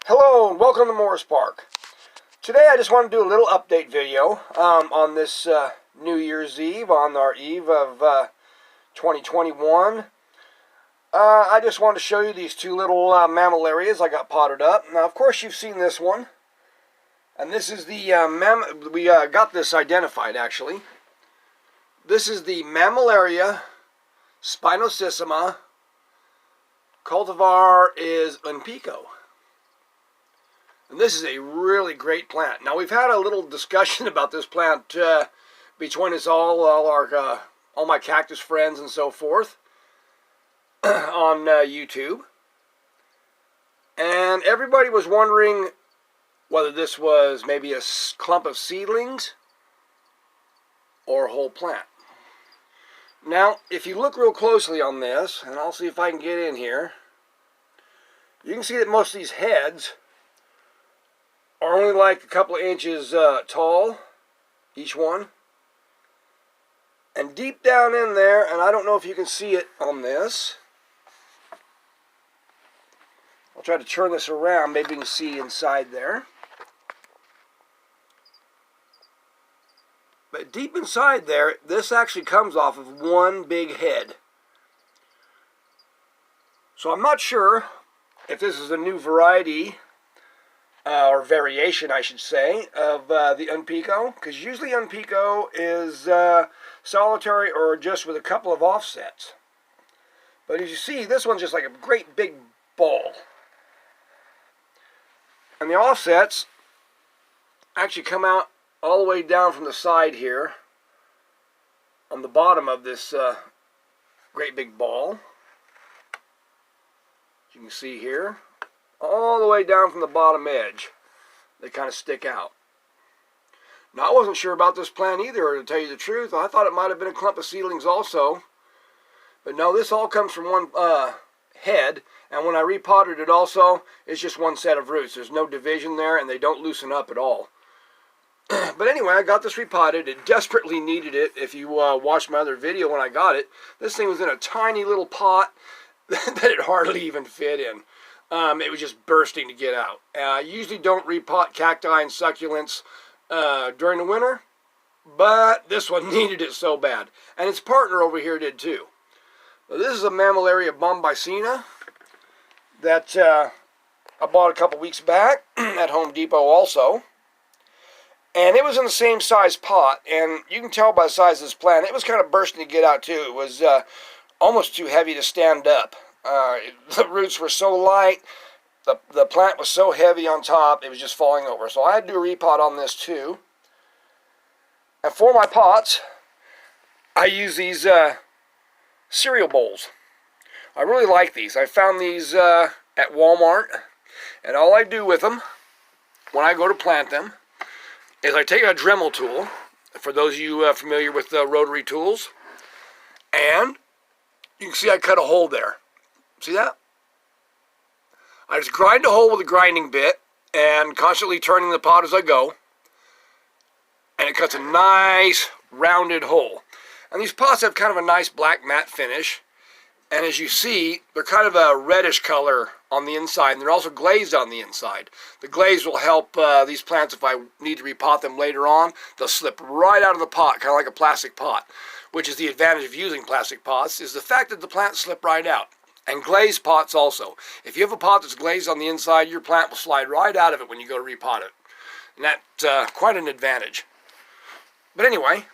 Hello and welcome to Morris Park. Today I just want to do a little update video on this New Year's Eve, on our eve of 2021. I just wanted to show you these two little Mammillarias I got potted up. Now, of course, you've seen this one. And this is the, we got this identified, actually. This is the Mammillaria spinosissima. Cultivar is Unpico. And this is a really great plant. Now, we've had a little discussion about this plant between us all my cactus friends and so forth on YouTube. And everybody was wondering whether this was maybe a clump of seedlings or a whole plant. Now, if you look real closely on this, and I'll see if I can get in here, you can see that most of these heads are only like a couple of inches tall, each one. And deep down in there, and I don't know if you can see it on this, I'll try to turn this around, maybe you can see inside there. But deep inside there, this actually comes off of one big head. So I'm not sure if this is a new variety, or variation, I should say, of the Unpico, because usually Unpico is solitary or just with a couple of offsets. But as you see, this one's just like a great big ball. And the offsets actually come out all the way down from the side here on the bottom of this great big ball. As you can see here, all the way down from the bottom edge, they kind of stick out. Now, I wasn't sure about this plant either, to tell you the truth. I thought it might have been a clump of seedlings also. But no, this all comes from one head, and when I repotted it also, it's just one set of roots. There's no division there, and they don't loosen up at all. But anyway, I got this repotted. It desperately needed it. If you watched my other video when I got it, this thing was in a tiny little pot that it hardly even fit in. It was just bursting to get out. I usually don't repot cacti and succulents during the winter, but this one needed it so bad. And its partner over here did too. Now, this is a Mammillaria bombycina that I bought a couple weeks back at Home Depot also. And it was in the same size pot, and you can tell by the size of this plant, it was kind of bursting to get out too. It was almost too heavy to stand up. The roots were so light, the plant was so heavy on top, it was just falling over. So I had to do a repot on this too. And for my pots, I use these cereal bowls. I really like these. I found these at Walmart, and all I do with them when I go to plant them is I take a Dremel tool, for those of you familiar with rotary tools, and you can see I cut a hole there. See that? I just grind a hole with a grinding bit and constantly turning the pot as I go, and it cuts a nice rounded hole. And these pots have kind of a nice black matte finish, and as you see, they're kind of a reddish color on the inside, and they're also glazed on the inside. The glaze will help these plants if I need to repot them later on. They'll slip right out of the pot, kind of like a plastic pot, which is the advantage of using plastic pots, is the fact that the plants slip right out. And glazed pots also. If you have a pot that's glazed on the inside, your plant will slide right out of it when you go to repot it. And that's quite an advantage. But anyway,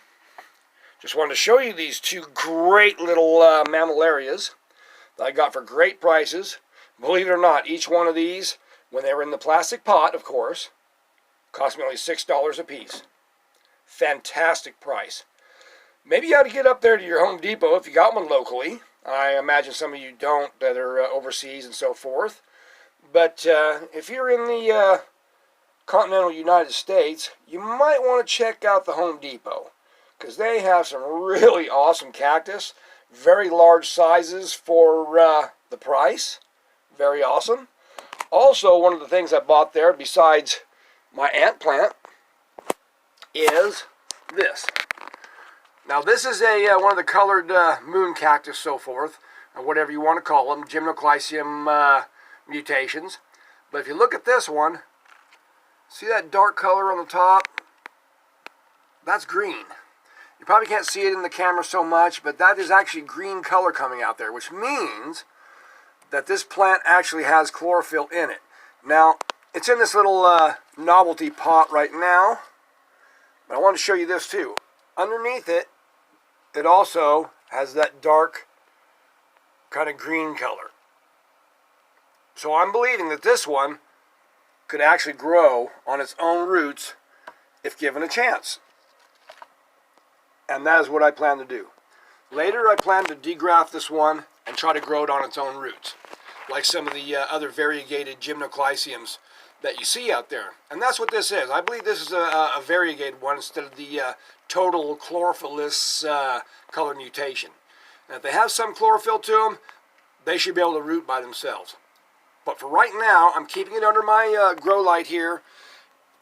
just wanted to show you these two great little Mammillarias that I got for great prices. Believe it or not, each one of these, when they were in the plastic pot, of course, cost me only $6 a piece. Fantastic price. Maybe you ought to get up there to your Home Depot if you got one locally. I imagine some of you don't, that are overseas and so forth. But if you're in the continental United States, you might want to check out the Home Depot, because they have some really awesome cactus, very large sizes for the price. Very awesome. Also, one of the things I bought there, besides my ant plant, is this. Now, this is one of the colored moon cactus, so forth, or whatever you want to call them, gymnoclycium mutations. But if you look at this one, see that dark color on the top? That's green. You probably can't see it in the camera so much, but that is actually green color coming out there, which means that this plant actually has chlorophyll in it. Now, it's in this little novelty pot right now, but I want to show you this too. Underneath it, it also has that dark kind of green color. So I'm believing that this one could actually grow on its own roots if given a chance. And that is what I plan to do. Later, I plan to degraft this one and try to grow it on its own roots, like some of the other variegated gymnoclyciums that you see out there. And that's what this is. I believe this is a variegated one instead of the total chlorophylless color mutation. And if they have some chlorophyll to them, they should be able to root by themselves. But for right now, I'm keeping it under my grow light here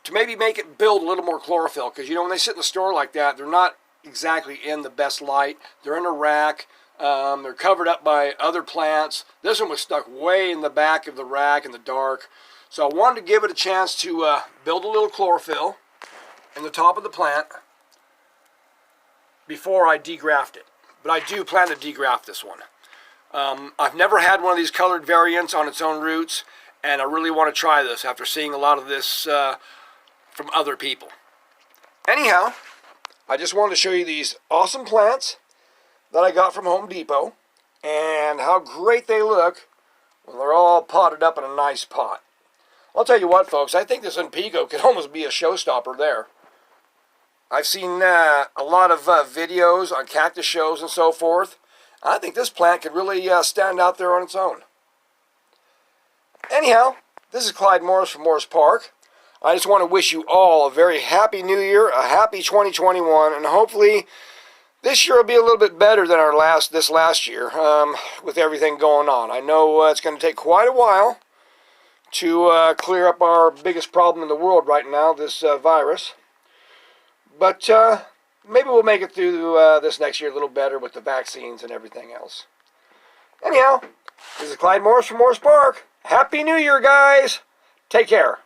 to maybe make it build a little more chlorophyll. Because, you know, when they sit in the store like that, they're not exactly in the best light. They're in a rack. They're covered up by other plants. This one was stuck way in the back of the rack in the dark. So I wanted to give it a chance to build a little chlorophyll in the top of the plant before I degraft it. But I do plan to degraft this one. I've never had one of these colored variants on its own roots, and I really want to try this after seeing a lot of this from other people. Anyhow, I just wanted to show you these awesome plants that I got from Home Depot and how great they look when they're all potted up in a nice pot. I'll tell you what, folks, I think this Impico could almost be a showstopper there. I've seen a lot of videos on cactus shows and so forth. I think this plant could really stand out there on its own. Anyhow, this is Clyde Morris from Morris Park. I just want to wish you all a very happy new year, a happy 2021, and hopefully this year will be a little bit better than this last year with everything going on. I know it's going to take quite a while to clear up our biggest problem in the world right now, this virus. But maybe we'll make it through this next year a little better with the vaccines and everything else. Anyhow, this is Clyde Morris from Morris Park. Happy New Year, guys! Take care.